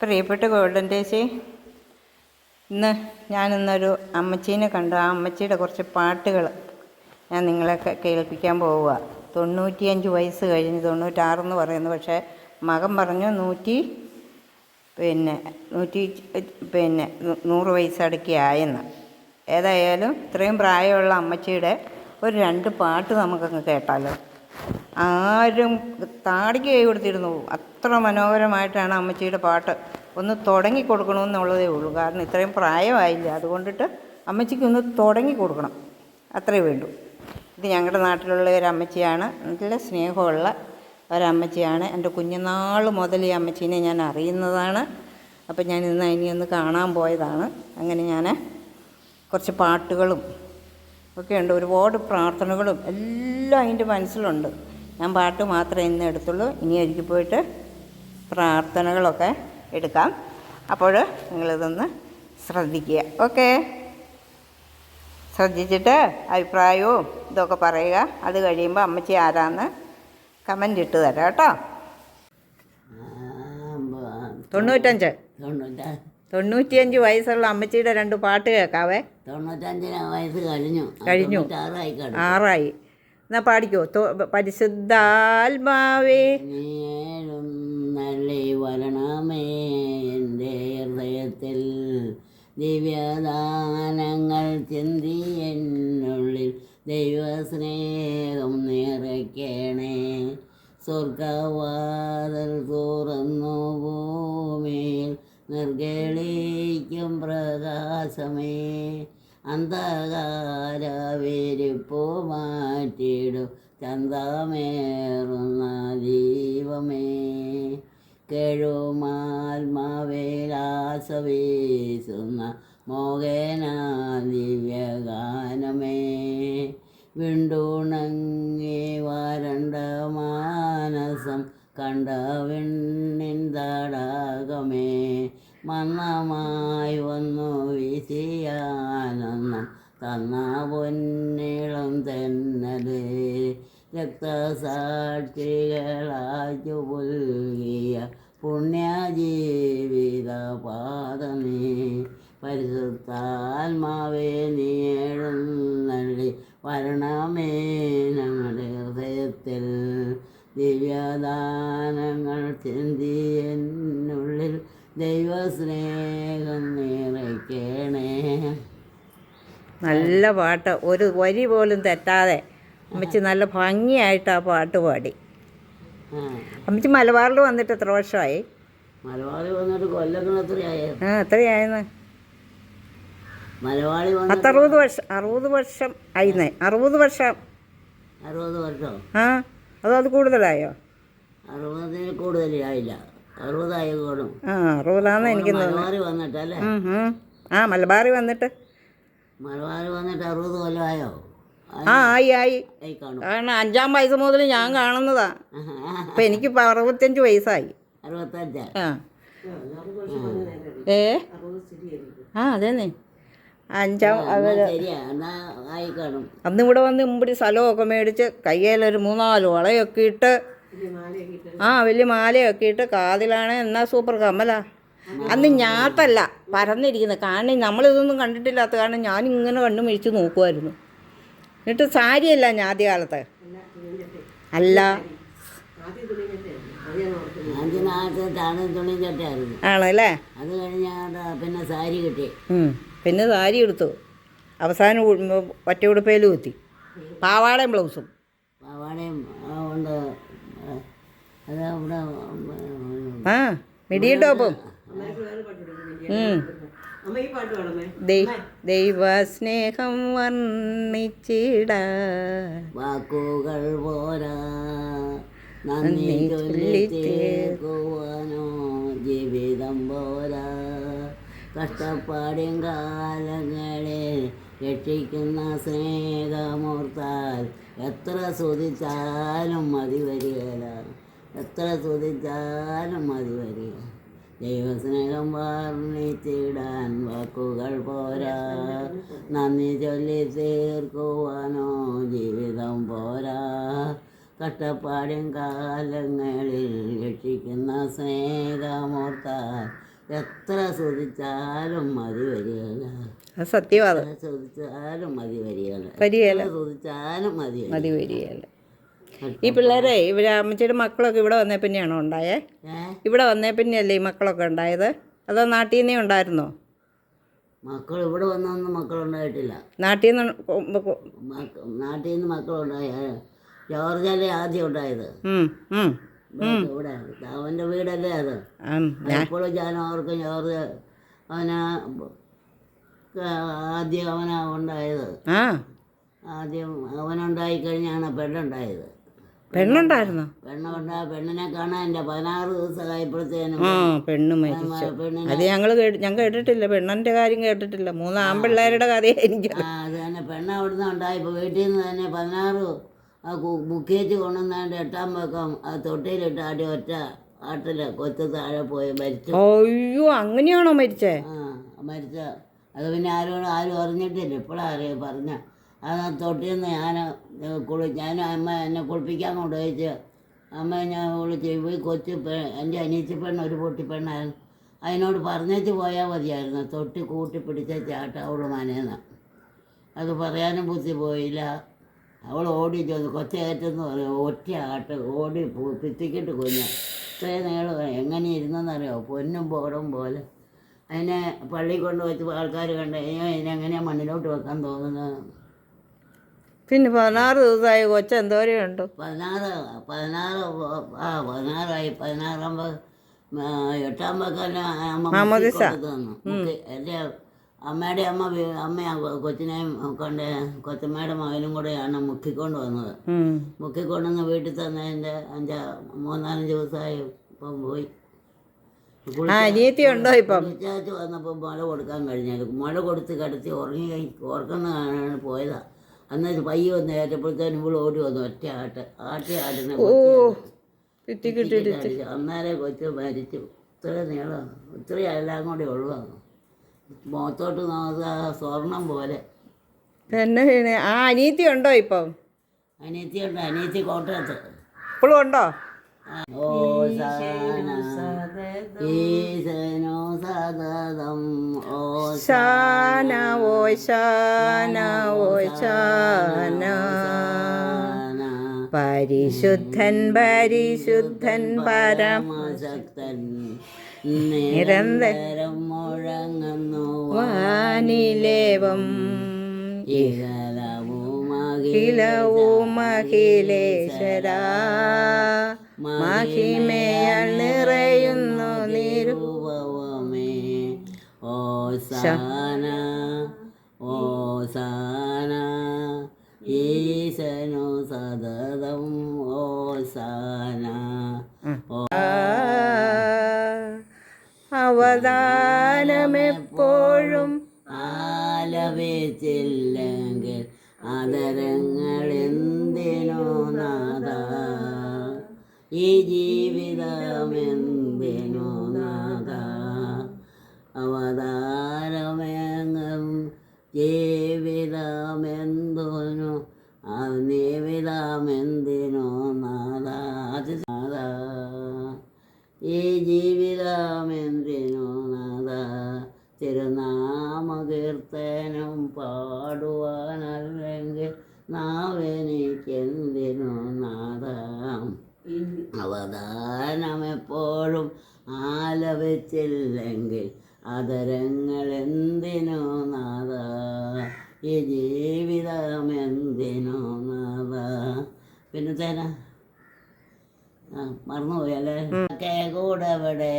പ്രിയപ്പെട്ട ഗോൾഡൻ ചേച്ചി, ഞാനിന്നൊരു അമ്മച്ചീനെ കണ്ടു. ആ അമ്മച്ചിയുടെ കുറച്ച് പാട്ടുകൾ ഞാൻ നിങ്ങളെ കേൾപ്പിക്കാൻ പോവുക. 95 വയസ്സ് കഴിഞ്ഞ്, 96 പറയുന്നു. പക്ഷേ മകൻ പറഞ്ഞു 100 വയസ്സടക്കി ആയെന്ന്. ഏതായാലും ഇത്രയും പ്രായമുള്ള അമ്മച്ചിയുടെ ഒരു 2 പാട്ട് നമുക്കങ്ങ് കേട്ടാലോ. ആരും താടിക്ക് കൈ കൊടുത്തിരുന്നു. അത്ര മനോഹരമായിട്ടാണ് അമ്മച്ചിയുടെ പാട്ട്. ഒന്ന് തുടങ്ങി കൊടുക്കണമെന്നുള്ളതേ ഉള്ളൂ. കാരണം ഇത്രയും പ്രായമായില്ല, അതുകൊണ്ടിട്ട് അമ്മച്ചിക്കൊന്ന് തുടങ്ങി കൊടുക്കണം, അത്രേ വേണ്ടൂ. ഇത് ഞങ്ങളുടെ നാട്ടിലുള്ള ഒരമ്മച്ചിയാണ്, നല്ല സ്നേഹമുള്ള ഒരമ്മച്ചിയാണ്. എൻ്റെ കുഞ്ഞുനാൾ മുതൽ ഈ അമ്മച്ചീനെ ഞാൻ അറിയുന്നതാണ്. അപ്പം ഞാൻ ഇന്ന് അതിനെയൊന്ന് കാണാൻ പോയതാണ്. അങ്ങനെ ഞാൻ കുറച്ച് പാട്ടുകളും ഒക്കെ ഉണ്ട്, ഒരുപാട് പ്രാർത്ഥനകളും എല്ലാം അതിൻ്റെ മനസ്സിലുണ്ട്. ഞാൻ പാട്ട് മാത്രമേ ഇന്ന് എടുത്തുള്ളൂ. ഇനി ഒരിക്കൽ പോയിട്ട് പ്രാർത്ഥനകളൊക്കെ എടുക്കാം. അപ്പോൾ നിങ്ങളിതൊന്ന് ശ്രദ്ധിക്കുക. ഓക്കെ, ശ്രദ്ധിച്ചിട്ട് അഭിപ്രായവും ഇതൊക്കെ പറയുക. അത് കഴിയുമ്പോൾ അമ്മച്ചി ആരാന്ന് കമൻ്റ് ഇട്ട് തരാം കേട്ടോ. 95 വയസ്സുള്ള അമ്മച്ചിയുടെ 2 പാട്ട് കേൾക്കാവേ. 95 വയസ്സ് കഴിഞ്ഞു. 6 എന്നാ പാടിക്കോ. പരിശുദ്ധാത്മാവേ നല്ലി വരണമേ എൻ്റെ ഹൃദയത്തിൽ, ദിവ്യദാനങ്ങൾ ചിന്തി എന്നുള്ളിൽ ദൈവസ്നേഹം നിറയ്ക്കണേ. സ്വർഗവാതിൽ തുറന്നു ഭൂമിയിൽ നിർഗളിക്കും പ്രകാശമേ. അന്ധകാര വിരിപ്പു മാറ്റിയിടും ചന്തമേറുന്ന ദീപമേ. കേഴുമാത്മാവേലാശ വീശുന്ന മോഹന ദിവ്യഗാനമേ. വിണ്ടുണങ്ങി വരണ്ട മാനസം കണ്ട വെണ്ണിൻ തടാകമേ. മന്നമായി വന്നു വീശിയാനന്ദം തന്ന പൊന്നിളം തെന്നലേ. രക്തസാക്ഷികളാച്ചു പുൽകിയ പുണ്യജീവിത പാദമേ. പരിശുദ്ധാത്മാവേ നീ എഴുന്നള്ളി വരണമേ ഞങ്ങളുടെ ഹൃദയത്തിൽ, ദിവ്യദാനങ്ങൾ ചിന്തി എന്നുള്ളിൽ ദൈവസ്നേഹം നിറയ്ക്കണേ. നല്ല പാട്ട്, ഒരു വരി പോലും തെറ്റാതെ അമ്മച്ചി നല്ല ഭംഗിയായിട്ട് ആ പാട്ട് പാടി. അമ്മച്ചി മലബാറിൽ വന്നിട്ട് എത്ര വർഷമായി? മലബാറിൽ വന്നിട്ട് കൊല്ലങ്ങൾ എത്രയായിരുന്നു? എത്രയായിരുന്നു? മലബാറി 60 വർഷം 60 വർഷം ആയിന്നേ. 60 വർഷം. 60 വർഷം? അത് കൂടുതലായോ? 60 കൂടുതലായില്ല, 60 ആയിക്കോളും. 60 എനിക്ക് മലബാറി വന്നിട്ടല്ലേ? മലബാറി വന്നിട്ട് 60 കൊല്ലമായോ? ആയി. കാരണം 5ാം വയസ്സ് മുതൽ ഞാൻ കാണുന്നതാ. ഇപ്പം എനിക്കിപ്പോൾ 65 വയസ്സായി. 65? അതേന്നെ. 5ാം ആയിക്കാണും. അന്നിവിടെ വന്ന് ഇമ്പിടി സ്ഥലമൊക്കെ മേടിച്ച് കയ്യിലൊരു 3-4 വളയൊക്കെ ഇട്ട്, വലിയ മാലയൊക്കെ ഇട്ട്, കാതിലാണ് എന്നാ സൂപ്പർ കമ്മല. അന്ന് ഞാട്ടല്ല പരന്നിരിക്കുന്നത്. കാരണം നമ്മളിതൊന്നും കണ്ടിട്ടില്ലാത്ത കാരണം ഞാനിങ്ങനെ കണ്ണു മിഴിച്ച് നോക്കുമായിരുന്നു. എന്നിട്ട് സാരിയല്ല ഞാൻ ആദ്യകാലത്ത് അല്ല, ആണല്ലേ. അത് കഴിഞ്ഞ പിന്നെ സാരി കിട്ടി. പിന്നെ സാരി എടുത്തു. അവസാനം ഒറ്റയുടുപ്പയിൽ കുത്തി, പാവാടയും ബ്ലൗസും. പാവാടയും ഉണ്ട്. മിഡിയും ടോപ്പും. ദൈവസ്നേഹം വർണ്ണിച്ചിടാൻ വാക്കുകൾ പോരാ, നന്ദി ചൊല്ലിത്തേക്കുവാനോ ജീവിതം പോരാ. കഷ്ടപ്പാടും കാലങ്ങളിൽ രക്ഷിക്കുന്ന സ്നേഹമോർത്താൽ എത്ര സ്തുതിച്ചാലും മതി വരികയില്ല, എത്ര സ്തുതിച്ചാലും മതി വരിക. ദൈവസ്നേഹം വർണ്ണിച്ചിടാൻ വാക്കുകൾ പോരാ, നന്ദി ചൊല്ലി തീർക്കുവാനോ ജീവിതം പോരാ. കഷ്ടപ്പാടും കാലങ്ങളിൽ രക്ഷിക്കുന്ന സ്നേഹമോർത്താൽ എത്ര സ്തുതിച്ചാലും മതി വരികയില്ല. അത് സത്യമാണ്. എത്ര സ്തുതിച്ചാലും മതി വരികയില്ല. വരികയില്ല. എത്ര സ്തുതിച്ചാലും മതി മതി വരികയില്ല. ഈ പിള്ളേരെ ഇവരെ അമ്മച്ചിയുടെ മക്കളൊക്കെ ഇവിടെ വന്നേ പിന്നെയാണോ ഉണ്ടായേ? ഇവിടെ വന്നേ പിന്നെയല്ലേ ഈ മക്കളൊക്കെ ഉണ്ടായത്? അതോ നാട്ടിൽ നിന്നേ ഉണ്ടായിരുന്നോ? മക്കൾ ഇവിടെ വന്നൊന്നും മക്കളുണ്ടായിട്ടില്ല. നാട്ടിൽ നിന്ന് നാട്ടിൽ നിന്ന് മക്കളുണ്ടായ ജോർജല്ലേ ആദ്യം ഉണ്ടായത്. ഇവിടെ അവൻ്റെ വീടല്ലേ അത്. എപ്പോഴും ഞാൻ ഓർക്കും ജോർജ് ആദ്യം അവനാ ഉണ്ടായത്. ആദ്യം അവനുണ്ടായി കഴിഞ്ഞാണ് പെണ്ണുണ്ടായത്. പെണ്ണുണ്ടായിരുന്നോ? പെണ്ണിനെ കാണാൻ എൻ്റെ 16 ദിവസമായപ്പോഴത്തേനും പെണ്ണ് മരിച്ചു. അത് ഞാൻ കേട്ടിട്ടില്ല, പെണ്ണിൻ്റെ കാര്യം കേട്ടിട്ടില്ല. 3 ആൺപിള്ളേരുടെ കഥയെ എനിക്ക്. അത് തന്നെ പെണ്ണ് അവിടുന്ന് ഉണ്ടായിപ്പോൾ വീട്ടിൽ നിന്ന് തന്നെ 16 മുക്കിയേച്ച് കൊണ്ടുവന്നതിൻ്റെ 8ാം പക്കം ആ തൊട്ടിയിലിട്ട് ആട്ടി ഒറ്റ ആട്ടിൽ കൊച്ചു താഴെ പോയി മരിച്ചു. അയ്യോ, അങ്ങനെയാണോ മരിച്ചേ? മരിച്ച അത് പിന്നെ ആരും അറിഞ്ഞിട്ടില്ല. ഇപ്പോഴാണ് പറഞ്ഞ അത് തൊട്ടിയിൽ നിന്ന് ഞാൻ അമ്മ എന്നെ കുളിപ്പിക്കാൻ കൊണ്ടുപോയിച്ച് അമ്മ ഞാൻ വിളിച്ച് പോയി കൊച്ചു എൻ്റെ അനിയത്തി പെണ്ണ് ഒരു പൊട്ടി പെണ്ണായിരുന്നു. അതിനോട് പറഞ്ഞേച്ച് പോയാൽ മതിയായിരുന്നു. തൊട്ടി കൂട്ടി പിടിച്ച ചാട്ട അവൾ മനേന്ന്. അത് പറയാനും ബുദ്ധി പോയില്ല. അവൾ ഓടി ചോദിച്ചു കൊച്ചേറ്റെന്ന് പറയും. ഒറ്റ ആട്ട് ഓടി പിത്തിക്കിട്ട് കുഞ്ഞ ഇത്രയും നീളം എങ്ങനെ ഇരുന്നെന്നറിയോ? പൊന്നും പോടും പോലെ. അതിനെ പള്ളി കൊണ്ട് വെച്ച് ആൾക്കാർ കണ്ട് ഇതിനെങ്ങനെയാണ് മണ്ണിലോട്ട് വെക്കാൻ തോന്നുന്നത്. പിന്നെ 16 ദിവസമായ കൊച്ച എന്തോരമുണ്ട്? 16ആയി. 16ആകുമ്പോൾ 8ാം പക്കല്ല അമ്മ തന്നു. എൻ്റെ അമ്മയുടെ അമ്മയാണ് കൊച്ചിനെയും കൊണ്ട് കൊച്ചമ്മയുടെ മകനും കൂടെയാണ് മുക്കിക്കൊണ്ട് വന്നത്. മുക്കിക്കൊണ്ടുവന്ന് വീട്ടിൽ തന്നതിൻ്റെ 3-4 ദിവസമായി. ഇപ്പം പോയി. അനിയത്തിയുണ്ടോ ഇപ്പം? കുളിച്ചാച്ച് വന്നപ്പോൾ മുള കൊടുക്കാൻ കഴിഞ്ഞാൽ മുള കൊടുത്ത് കിടത്തി ഓർക്കുന്ന കാണാൻ പോയതാണ്. അന്ന് പയ്യ വന്ന് ഏറ്റപ്പോഴത്തേനും ഇവിടെ ഓടി വന്നു. ഒറ്റ ആട്ടിനെ അന്നേരം കൊച്ചു മരിച്ചു. ഇത്ര നീളം ഇത്രയും എല്ലാം കൂടി ഒഴിവാണ്. മുഖത്തോട്ട് നോക്കുക സ്വർണം പോലെ. പിന്നെ ആ അനിയത്തി ഉണ്ടോ ഇപ്പം? അനിയത്തിയുണ്ട്. അനിയത്തി കോട്ടയത്ത് ഇപ്പോഴും ഉണ്ടോ? ഈശനോ സതതം ഓശാന ഓശാന ഓശാന. പരിശുദ്ധൻ പരിശുദ്ധൻ പരമശക്തൻ നിരന്തരം മുഴങ്ങുന്നു വാനിലേവം. ഇഹലവും അഖിലേശ്വരാ മഹിമയാൽ നിറയുന്നു നിരുപമേ. ഓശാന ഓശാന ഈശനോ സതതം ഓശാന. അവദാനമെപ്പോഴും ആലപിച്ചില്ലെങ്കിൽ അതരങ്ങൾ എന്തിനോ നാഥ. ഈ ജീവിതമെന്തിനോ നാഥ. അവതാരമെങ്ങും ജീവിതമെന്തോനോ ജീവിതമെന്തിനോ നാഥ. നാഥ ഈ ജീവിതമെന്തിനോ നാഥ. തിരുനാമകീർത്തനം പാടുവാനല്ലെങ്കിൽ നാവെനിക്കെന്തിനോ നാഥ. അവദാനമെപ്പോഴും ആലപിച്ചില്ലെങ്കിൽ അതരങ്ങൾ എന്തിനോ നാഥ. ഈ ജീവിതമെന്തിനോ നാഥ. പിന്നെ തരാ മറന്നുപോയല്ലേ. കൂടെവിടെ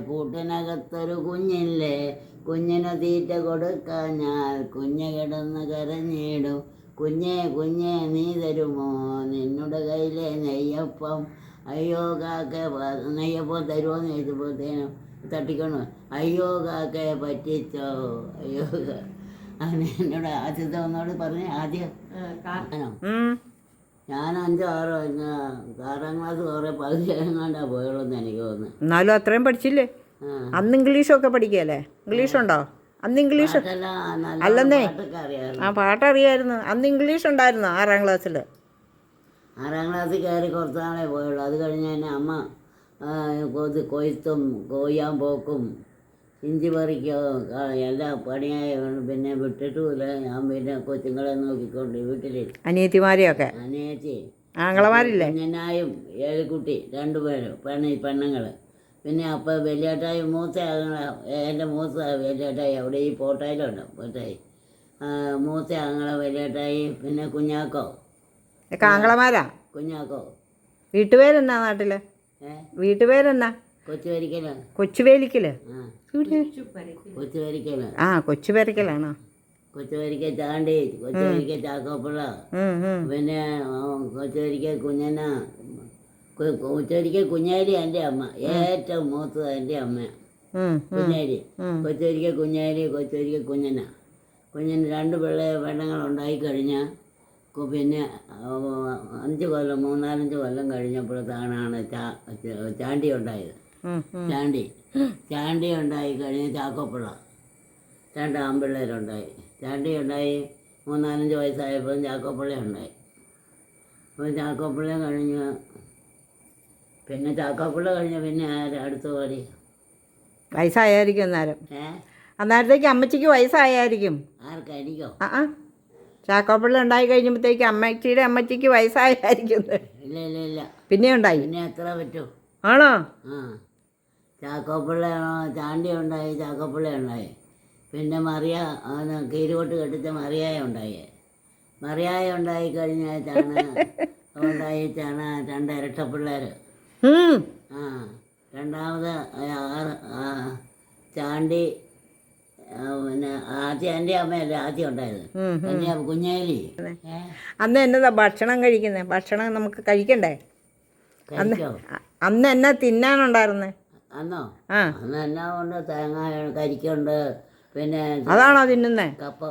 കൂട്ടിനകത്തൊരു കുഞ്ഞില്ലേ. കുഞ്ഞിന് തീറ്റ കൊടുക്കാഞ്ഞാൽ കുഞ്ഞ് കിടന്ന് കരഞ്ഞിടും. കുഞ്ഞേ നീ തരുമോ നിന്നുടെ കയ്യിലെ നെയ്യപ്പം. അയ്യോ കാക്കെ നെയ്യപ്പം തരുമോയെന്ന് ചോദിച്ചപ്പോഴത്തേനും തട്ടിക്കണോ. അയ്യോ കാക്കെ പറ്റിച്ചോ. അയ്യോ എന്നോട് ആദ്യത്തെ ഒന്നോട് പറഞ്ഞേ. ആദ്യം ഞാൻ 5-6 6ാം ക്ലാസ് കുറേ പകുതി എങ്ങാണ്ടാ പോയുള്ളൂ എന്ന് എനിക്ക് തോന്നുന്നു. എന്നാലും അത്രയും പഠിച്ചില്ലേ? അന്ന് ഇംഗ്ലീഷൊക്കെ പഠിക്കല്ലേ? ഇംഗ്ലീഷുണ്ടോ അന്ന്? ഇംഗ്ലീഷ് അല്ലെന്നേ, ആ പാട്ടറിയായിരുന്നു. അന്ന് ഇംഗ്ലീഷ് ഉണ്ടായിരുന്നു 6ാം ക്ലാസ്സിൽ. 6ാം ക്ലാസ്സിൽ കയറി കുറച്ച് നാളെ പോയുള്ളൂ. അത് കഴിഞ്ഞ് തന്നെ അമ്മ കൊയ്ത്തും കൊയ്യാൻ പോക്കും ഇഞ്ചി പറിക്കോ എല്ലാം പണിയായതുകൊണ്ട് പിന്നെ വിട്ടിട്ടുമില്ല. ഞാൻ പിന്നെ കൊച്ചുങ്ങളെ നോക്കിക്കൊണ്ട് വീട്ടിൽ അനിയത്തിമാരെയൊക്കെ അനിയത്തി ആങ്ങളമാരില്ലേ? കുഞ്ഞനായും ഏഴുകുട്ടി രണ്ടുപേരും പെണ്ണുങ്ങൾ. പിന്നെ അപ്പോൾ വലിയേട്ടായി മൂത്ത ആങ്ങള എൻ്റെ മൂത്ത വലിയേട്ടായി അവിടെ ഈ പോട്ടായിലുണ്ട് പോട്ടായി. മൂത്ത ആങ്ങള വലിയേട്ടായി പിന്നെ കുഞ്ഞാക്കോ ആങ്ങളമാരാ? കുഞ്ഞാക്കോ വീട്ടുപേരെന്നാ നാട്ടില്? വീട്ടുപേരെന്നാ? കൊച്ചുപരിക്കല. കൊച്ചുവേലിക്കല്? കൊച്ചുപരിക്കല. ആ കൊച്ചുപേരക്കലാണോ? കൊച്ചുപരിക്ക ചാണ്ടി, കൊച്ചുപരിക്ക ചാക്കോപ്പിള്ള, പിന്നെ കൊച്ചുപരിക്ക കുഞ്ഞന, കൊച്ചുപരിക്ക കുഞ്ഞാരി എൻ്റെ അമ്മ. ഏറ്റവും മൂത്തത് എൻ്റെ അമ്മ കുഞ്ഞാരി. കൊച്ചുപരിക്ക കുഞ്ഞാരി, കൊച്ചുപരിക്ക കുഞ്ഞന. രണ്ട് പെണ്ണുങ്ങളുണ്ടായി കഴിഞ്ഞാൽ പിന്നെ 5 കൊല്ലം 3-4 കൊല്ലം കഴിഞ്ഞപ്പോഴത്തേക്കാണ് ചാണ്ടി ഉണ്ടായത്. ചാണ്ടി ഉണ്ടായി കഴിഞ്ഞ് ചാക്കോപ്പിള്ള 2 ആൺപിള്ളേരുണ്ടായി. ചാണ്ടി ഉണ്ടായി 3-4 വയസ്സായപ്പോൾ ചാക്കോപ്പിള്ള ഉണ്ടായി. അപ്പോൾ ചാക്കോപ്പിള്ള കഴിഞ്ഞ് പിന്നെ അടുത്ത പാടി വയസ്സായിരിക്കും അന്നേരം. അന്നേരത്തേക്ക് അമ്മച്ചിക്ക് വയസ്സായിരിക്കും. ആർക്കാ? എനിക്കോ? ചാക്കോപ്പിള്ള ഉണ്ടായി കഴിഞ്ഞപ്പോഴത്തേക്ക് അമ്മച്ചിക്ക് വയസ്സായിരിക്കും. ഇല്ല പിന്നെ ഉണ്ടായി? പിന്നെ എത്ര പറ്റും? ആണോ? ചാക്കോപ്പിള്ള ചാണ്ടി ഉണ്ടായി, ചാക്കോപ്പിള്ള ഉണ്ടായി. പിന്നെ കീരോട്ട് കെട്ടിച്ച മറിയായ ഉണ്ടായി കഴിഞ്ഞാണ് ഉണ്ടായിട്ടാണ് 2 ഇരട്ടപ്പിള്ളേർ. രണ്ടാമത് ചാണ്ടി പിന്നെ എൻ്റെ അമ്മയല്ലേ ആദ്യം ഉണ്ടായത്. എൻ്റെ കുഞ്ഞാലി. അന്ന് എന്നതാ ഭക്ഷണം കഴിക്കുന്നത്? ഭക്ഷണം നമുക്ക് കഴിക്കണ്ടേ? അന്ന് എന്നാ തിന്നാനുണ്ടായിരുന്നേ? അന്ന് എന്നാ കൊണ്ട് തേങ്ങ കരിക്കുണ്ട്. പിന്നെ അതാണോ തിന്നുന്നേ? കപ്പ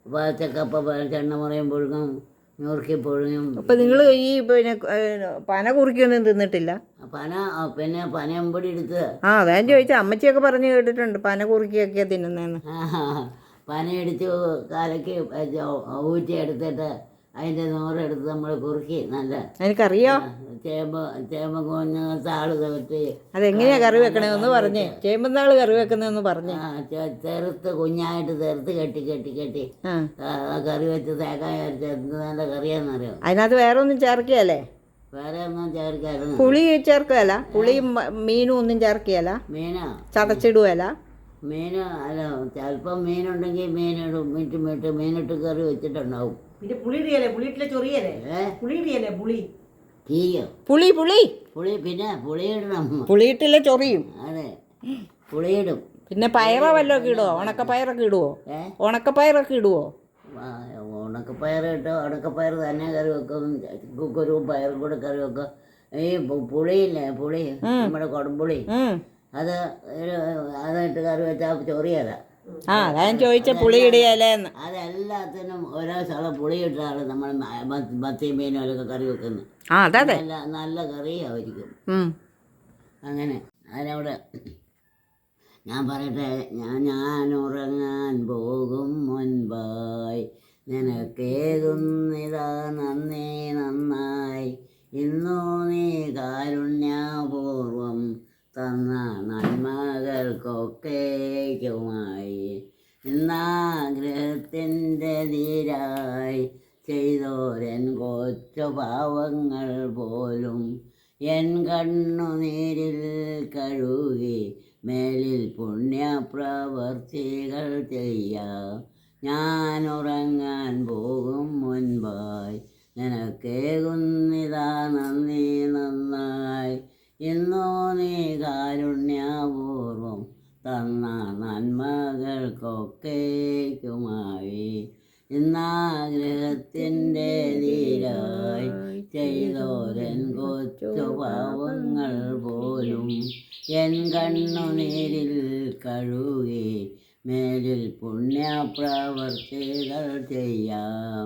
പച്ചക്കപ്പ ചെണ്ണമുറയും പുഴുങ്ങും, ഞുറുക്കി പുഴുങ്ങും. അപ്പം നിങ്ങൾ ഈ പിന്നെ പന കുറിക്കൊന്നും തിന്നിട്ടില്ല? പിന്നെ പനയമ്പൊടി എടുത്ത് അതാ ചോദിച്ചാൽ. അമ്മച്ചിയൊക്കെ പറഞ്ഞു കേട്ടിട്ടുണ്ട് പന കുറുക്കിയൊക്കെയാ തിന്നുന്നതെന്ന്. പനയടിച്ച് കാലയ്ക്ക് ഊറ്റി എടുത്തിട്ട് അതിൻ്റെ നൂറെടുത്ത് നമ്മൾ കുറുക്കി നല്ല. എനിക്കറിയോ. ചേമ്പ് കുഞ്ഞ് താള് തട്ടി. അതെങ്ങനെയാ കറി വെക്കണേന്ന് പറഞ്ഞേ. ചേമ്പുന്നാള് കറി വെക്കുന്നതെന്ന് പറഞ്ഞേ. ചെറുത്ത് കുഞ്ഞായിട്ട് കെട്ടി കറി വെച്ച് തേങ്ങ അരച്ച് എന്ത് നല്ല കറിയാണെന്നറിയാം. അതിനകത്ത് വേറെ ഒന്നും ചേർക്കുകയല്ലേ? വേറെ ഒന്നും ചേർക്കായിരുന്നു. പുളി ചേർക്കുകയല്ല? പുളിയും മീനും ഒന്നും ചേർക്കുകയല്ല? മീനാ ചതച്ചിടുകയല്ല? മീൻ അല്ല, ചിലപ്പം മീനുണ്ടെങ്കിൽ മീനിടും. മീനിട്ട് കറി വെച്ചിട്ടുണ്ടാവും. പിന്നെ പുളിയിടിയല്ലേ? പുളിയിട്ടില്ല ചൊറിയല്ലേ? പുളിയിടിയല്ലേ? പുളി പിന്നെ പുളിയിടണം. പുളിയിട്ടില്ല ചൊറിയും. അതെ, പുളിയിടും. പിന്നെ പയറ വല്ലതൊക്കെ ഇടുവോ? ഉണക്കപ്പയറൊക്കെ ഇടുവോ? ഉണക്കപ്പയറൊക്കെ ഇടുവോ? ഉണക്കപ്പയർ ഇട്ടോ. ഉണക്കപ്പയർ തന്നെ കറി വെക്കും. കുക്കറും പയറും കൂടെ കറി വെക്കും. ഈ പുളിയില്ലേ, പുളി നമ്മുടെ കൊടുമ്പുളി, അതിട്ട് കറി വെച്ചാൽ ചൊറിയല. അതാ ഞാൻ ചോദിച്ച പുളിയിടിയല്ലേന്ന്. അതെല്ലാത്തിനും ഓരോ ശകലം പുളിയിട്ടാണ് നമ്മൾ മത്തിയും മീനുകളൊക്കെ കറി വെക്കുന്നത്. അതെ, നല്ല കറിയായിരിക്കും. അങ്ങനെ അതിനവിടെ ഞാൻ പറയട്ടെ. ഞാൻ ഉറങ്ങാൻ പോകും മുൻപായി നിനക്കേകുന്നിതാ നന്നായി. ഇന്നു നീ കാരുണ്യപൂർവം തന്ന നന്മകൾക്കൊക്കേക്കുമായി ഇന്നാഗ്രഹത്തിൻ്റെ ധീരായി ചെയ്തോരൻ കൊച്ചു പാവങ്ങൾ പോലും എൻ കണ്ണുനീരിൽ കഴുകി മേലിൽ പുണ്യപ്രവർത്തികൾ ചെയ്യാം. ഞാൻ ഉറങ്ങാൻ പോകും മുൻപായി നിനക്കേകുന്നിതാ നന്നായി. ഇന്നു നീ കാരുണ്യപൂർവം തന്ന നന്മകൾക്കൊക്കേക്കുമായി ഇന്നാഗ്രഹത്തിൻ്റെ ധീരായി ചെയ്തോരൻ കൊച്ചു പാവങ്ങൾ പോലും എൻ കണ്ണുനീരിൽ കഴുകി മേലിൽ പുണ്യപ്രവർത്തികൾ ചെയ്യാം.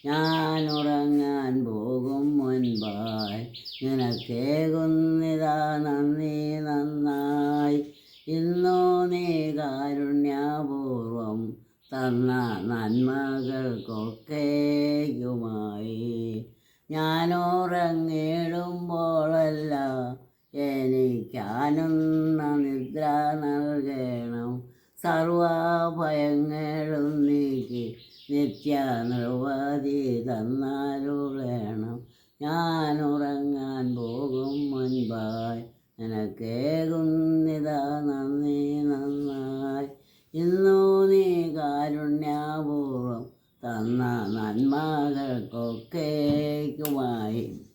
ഞാൻ ഉറങ്ങാൻ പോകും മുൻപായി നിനക്കേകുന്നിതാ നന്നായി. ഇന്നു നീ കാരുണ്യപൂർവം തന്ന നന്മകൾക്കൊക്കേയുമായി ഞാനുറങ്ങിടുമ്പോഴല്ല എനിക്കാനുന്ന നിദ്ര നൽകണം. സർവഭയങ്ങളും നീക്കി നിത്യ നിർവധി തന്നാലുളേണം. ഞാൻ ഉറങ്ങാൻ പോകും മുൻപായി നിനക്കേകുന്നിതാ നന്ദി നന്നായി. ഇന്നു നീ കാരുണ്യപൂർവം തന്ന നന്മകൾക്കൊക്കേക്കുമായി